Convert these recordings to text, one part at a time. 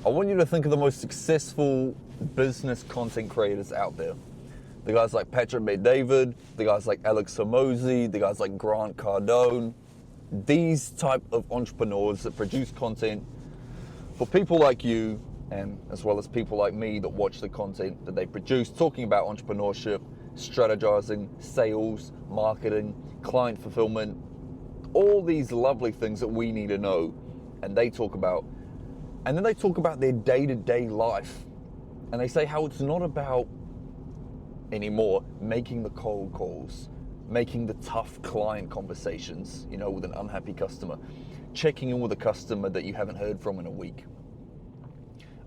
I want you to think of the most successful business content creators out there. The guys like Patrick Bet-David, the guys like Alex Hormozi, the guys like Grant Cardone. These type of entrepreneurs that produce content for people like you, and as well as people like me that watch the content that they produce, talking about entrepreneurship, strategizing, sales, marketing, client fulfillment, all these lovely things that we need to know, and they talk about. And then they talk about their day-to-day life, and they say how it's not about anymore making the cold calls, making the tough client conversations, with an unhappy customer, checking in with a customer that you haven't heard from in a week,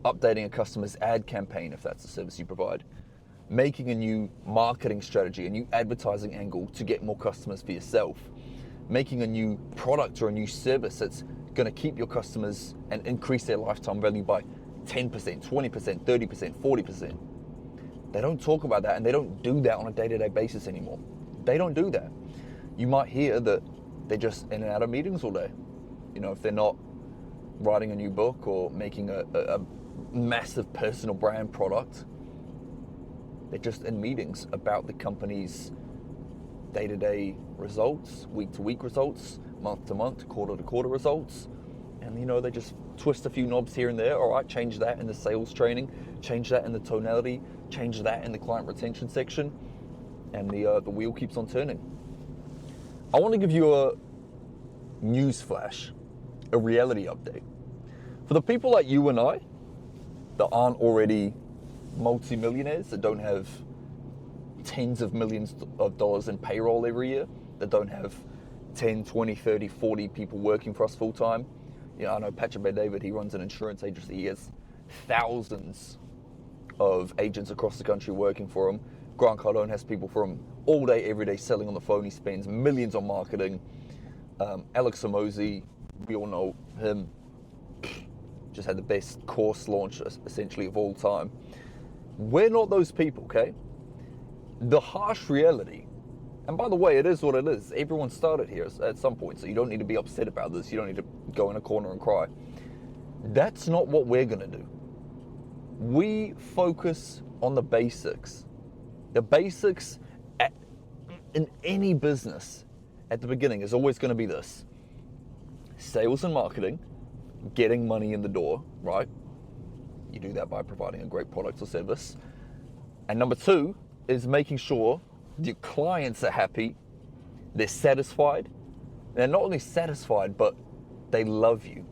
updating a customer's ad campaign if that's the service you provide, making a new marketing strategy, a new advertising angle to get more customers for yourself, making a new product or a new service that's going to keep your customers and increase their lifetime value by 10%, 20%, 30%, 40%. They don't talk about that, and they don't do that on a day-to-day basis anymore. They don't do that. You might hear that they're just in and out of meetings all day. If they're not writing a new book or making a massive personal brand product, they're just in meetings about the company's day-to-day results, week-to-week results, month-to-month, quarter-to-quarter results. And they just twist a few knobs here and there. All right, change that in the sales training, change that in the tonality, change that in the client retention section, and the wheel keeps on turning. I want to give you a news flash, a reality update. For the people like you and I that aren't already multi-millionaires, that don't have tens of millions of dollars in payroll every year, that don't have 10, 20, 30, 40 people working for us full time. I know Patrick Bet-David, he runs an insurance agency. He has thousands of agents across the country working for him. Grant Cardone has people for him all day, every day, selling on the phone. He spends millions on marketing. Alex Hormozi, we all know him, just had the best course launch essentially of all time. We're not those people, okay? The harsh reality, and by the way, it is what it is. Everyone started here at some point, so you don't need to be upset about this. You don't need to go in a corner and cry. That's not what we're gonna do. We focus on the basics. The basics in any business at the beginning is always gonna be this: sales and marketing, getting money in the door, right? You do that by providing a great product or service. And number two is making sure your clients are happy, they're satisfied. They're not only satisfied, but they love you.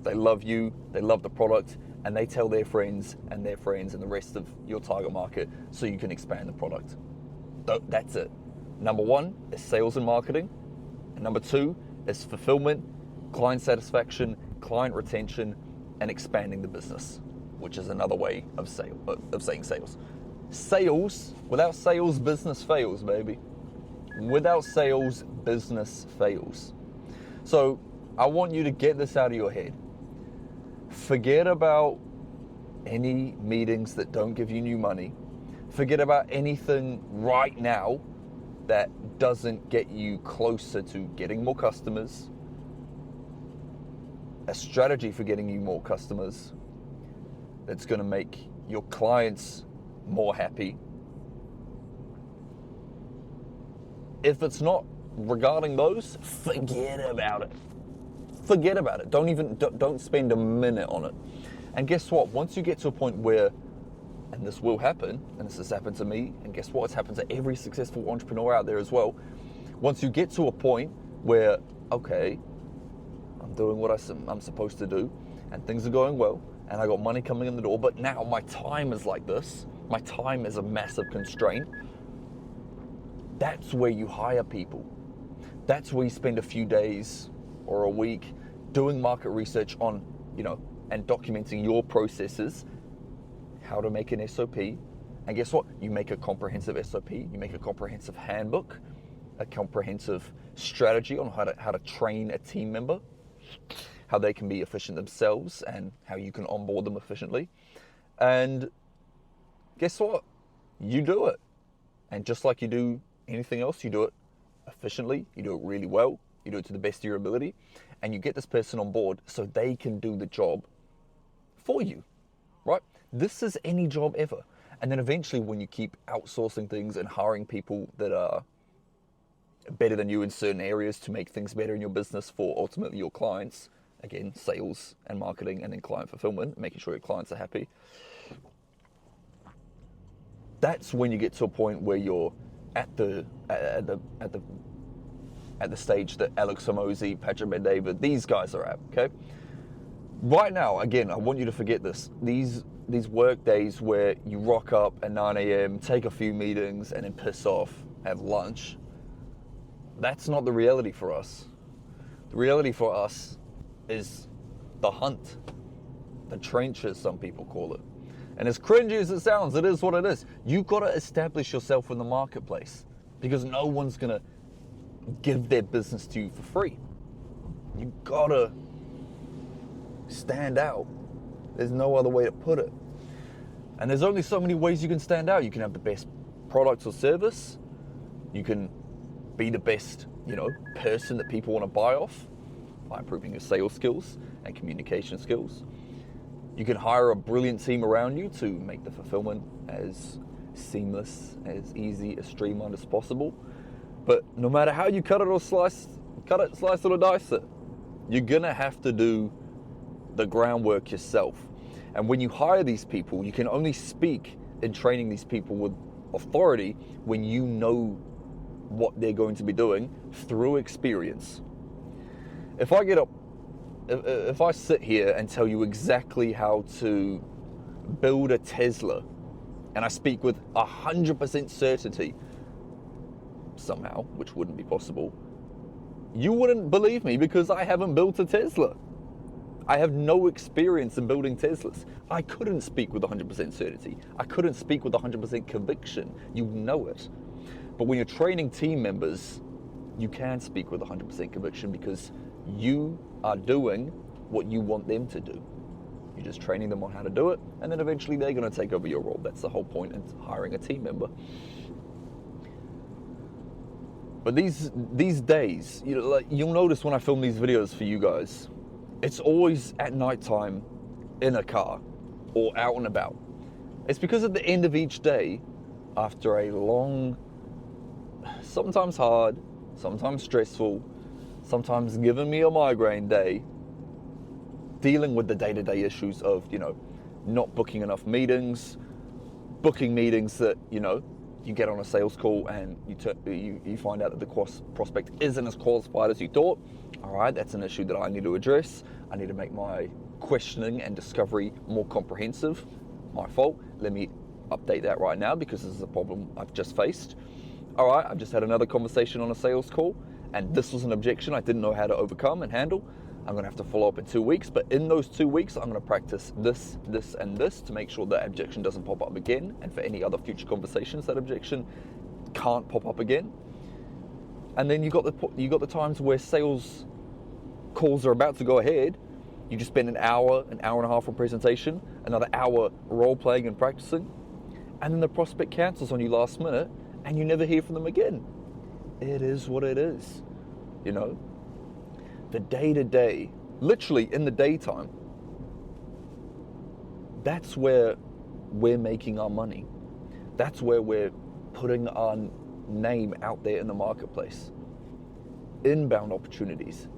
They love you, they love the product, and they tell their friends and the rest of your target market so you can expand the product. That's it. Number one is sales and marketing. And number two is fulfillment, client satisfaction, client retention, and expanding the business, which is another way of saying sales. Sales, without sales, business fails, baby. Without sales, business fails. So I want you to get this out of your head. Forget about any meetings that don't give you new money. Forget about anything right now that doesn't get you closer to getting more customers. A strategy for getting you more customers that's going to make your clients more happy. If it's not regarding those, forget about it. Forget about it. Don't spend a minute on it. And guess what? Once you get to a point where, and this will happen, and this has happened to me, and guess what? It's happened to every successful entrepreneur out there as well. Once you get to a point where, okay, I'm doing what I'm supposed to do, and things are going well, and I got money coming in the door, but now my time is like this. My time is a massive constraint. That's where you hire people. That's where you spend a few days or a week doing market research on, and documenting your processes, how to make an SOP. And guess what? You make a comprehensive SOP, you make a comprehensive handbook, a comprehensive strategy on how to train a team member, how they can be efficient themselves, and how you can onboard them efficiently. And guess what? You do it. And just like you do anything else, you do it efficiently, you do it really well, you do it to the best of your ability, and you get this person on board so they can do the job for you, right? This is any job ever. And then eventually when you keep outsourcing things and hiring people that are better than you in certain areas to make things better in your business for ultimately your clients, again, sales and marketing and then client fulfillment, making sure your clients are happy. That's when you get to a point where you're at the stage that Alex Hormozi, Patrick Bet-David, these guys are at, okay? Right now, again, I want you to forget this. These work days where you rock up at 9 a.m., take a few meetings, and then piss off, have lunch, that's not the reality for us. The reality for us is the hunt, the trenches, some people call it. And as cringy as it sounds, it is what it is. You've got to establish yourself in the marketplace because no one's going to give their business to you for free. You got to stand out. There's no other way to put it. And there's only so many ways you can stand out. You can have the best product or service. You can be the best, person that people want to buy off by improving your sales skills and communication skills. You can hire a brilliant team around you to make the fulfillment as seamless, as easy, as streamlined as possible. But no matter how you cut it, slice it or dice it, you're gonna have to do the groundwork yourself. And when you hire these people, you can only speak in training these people with authority when you know what they're going to be doing through experience. If I sit here and tell you exactly how to build a Tesla, and I speak with 100% certainty somehow, which wouldn't be possible, you wouldn't believe me because I haven't built a Tesla. I have no experience in building Teslas. I couldn't speak with 100% certainty. I couldn't speak with 100% conviction. You know it. But when you're training team members, you can speak with 100% conviction because you are doing what you want them to do. You're just training them on how to do it, and then eventually they're going to take over your role. That's the whole point in hiring a team member. But these days, you'll notice when I film these videos for you guys, it's always at nighttime in a car or out and about. It's because at the end of each day, after a long, sometimes hard, sometimes stressful, sometimes giving me a migraine day, dealing with the day-to-day issues of, not booking enough meetings, booking meetings that, you get on a sales call and you find out that the prospect isn't as qualified as you thought. All right, that's an issue that I need to address. I need to make my questioning and discovery more comprehensive. My fault. Let me update that right now because this is a problem I've just faced. All right, I've just had another conversation on a sales call and this was an objection I didn't know how to overcome and handle. I'm going to have to follow up in 2 weeks, but in those 2 weeks, I'm going to practice this, and this to make sure that objection doesn't pop up again. And for any other future conversations, that objection can't pop up again. And then you got the times where sales calls are about to go ahead. You just spend an hour and a half on presentation, another hour role playing and practicing, and then the prospect cancels on you last minute, and you never hear from them again. It is what it is, The day-to-day, literally in the daytime, that's where we're making our money. That's where we're putting our name out there in the marketplace. Inbound opportunities,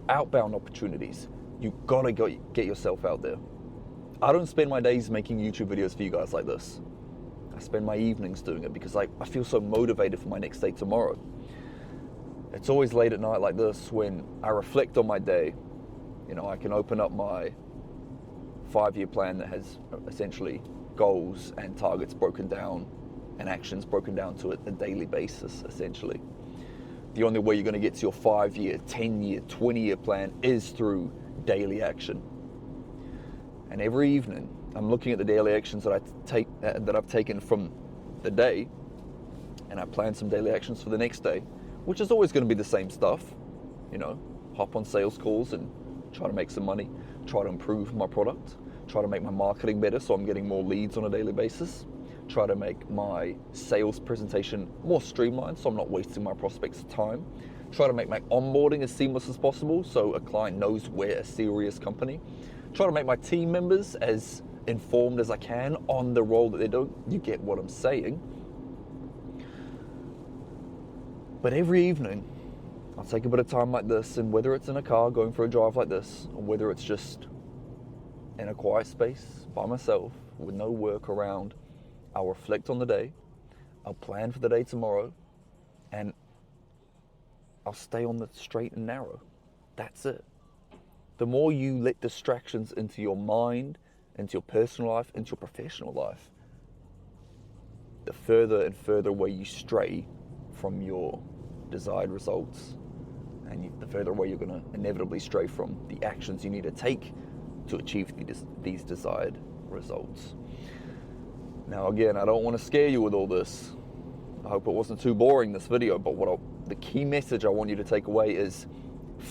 outbound opportunities. You've got to get yourself out there. I don't spend my days making YouTube videos for you guys like this. I spend my evenings doing it because I feel so motivated for my next day tomorrow. It's always late at night like this when I reflect on my day. I can open up my 5-year plan that has essentially goals and targets broken down and actions broken down to a daily basis, essentially. The only way you're going to get to your 5-year, 10-year, 20-year plan is through daily action. And every evening, I'm looking at the daily actions that I've taken from the day, and I plan some daily actions for the next day, which is always going to be the same stuff. Hop on sales calls and try to make some money, try to improve my product, try to make my marketing better so I'm getting more leads on a daily basis, try to make my sales presentation more streamlined so I'm not wasting my prospects' time, try to make my onboarding as seamless as possible so a client knows we're a serious company, try to make my team members as informed as I can on the role that they're doing. You get what I'm saying. But every evening, I'll take a bit of time like this, and whether it's in a car going for a drive like this, or whether it's just in a quiet space by myself with no work around, I'll reflect on the day, I'll plan for the day tomorrow, and I'll stay on the straight and narrow. That's it. The more you let distractions into your mind, into your personal life, into your professional life, the further and further away you stray from your desired results, and the further away you're going to inevitably stray from the actions you need to take to achieve these desired results. Now again, I don't want to scare you with all this. I hope it wasn't too boring, this video, but the key message I want you to take away is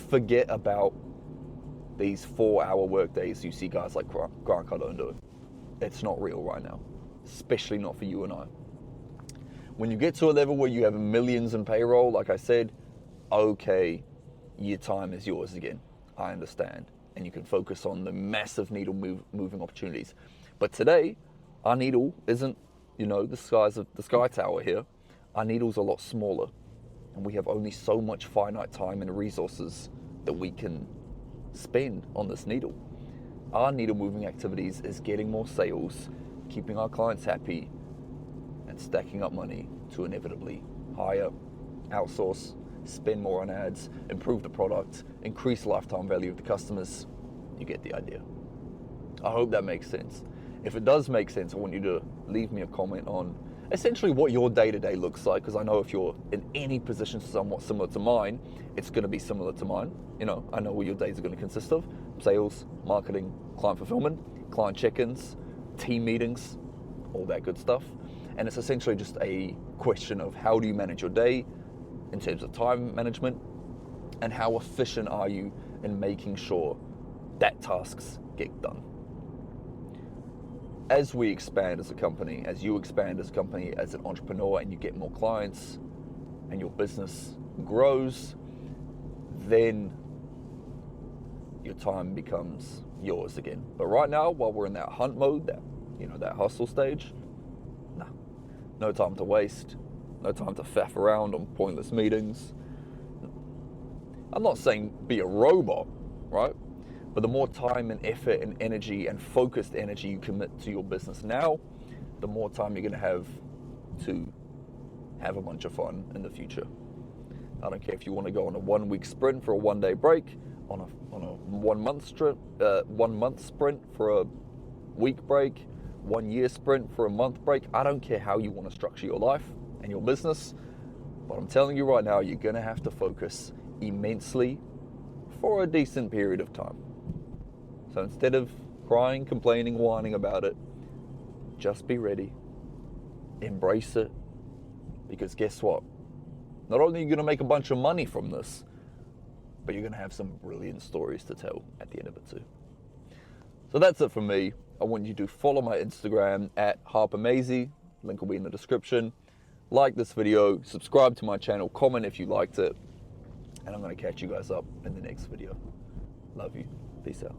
forget about these 4-hour work days you see guys like Grant Cardone doing. It's not real right now, especially not for you and I. When you get to a level where you have millions in payroll, like I said, okay, your time is yours again. I understand. And you can focus on the massive needle moving opportunities. But today, our needle isn't, the size of the sky tower here. Our needle's a lot smaller. And we have only so much finite time and resources that we can spend on this needle. Our needle moving activities is getting more sales, keeping our clients happy, and stacking up money to inevitably hire, outsource, spend more on ads, improve the product, increase lifetime value of the customers. You get the idea. I hope that makes sense. If it does make sense, I want you to leave me a comment on essentially what your day-to-day looks like, because I know if you're in any position somewhat similar to mine, it's going to be similar to mine. I know what your days are going to consist of: sales, marketing, client fulfillment, client check-ins, team meetings, all that good stuff. And it's essentially just a question of how do you manage your day in terms of time management, and how efficient are you in making sure that tasks get done. As we expand as a company, as you expand as a company, as an entrepreneur, and you get more clients and your business grows, then your time becomes yours again. But right now, while we're in that hunt mode, that hustle stage, no time to waste, no time to faff around on pointless meetings. I'm not saying be a robot, right? But the more time and effort and energy and focused energy you commit to your business now, the more time you're going to have a bunch of fun in the future. I don't care if you want to go on a 1-week sprint for a 1-day break, on a 1 month sprint for a week break, 1 year sprint for a month break. I don't care how you want to structure your life and your business, but I'm telling you right now, you're going to have to focus immensely for a decent period of time. So instead of crying, complaining, whining about it, just be ready, embrace it, because guess what? Not only are you going to make a bunch of money from this, but you're going to have some brilliant stories to tell at the end of it too. So that's it from me. I want you to follow my Instagram at @HarperMazy. Link will be in the description. Like this video, subscribe to my channel, comment if you liked it, and I'm going to catch you guys up in the next video. Love you. Peace out.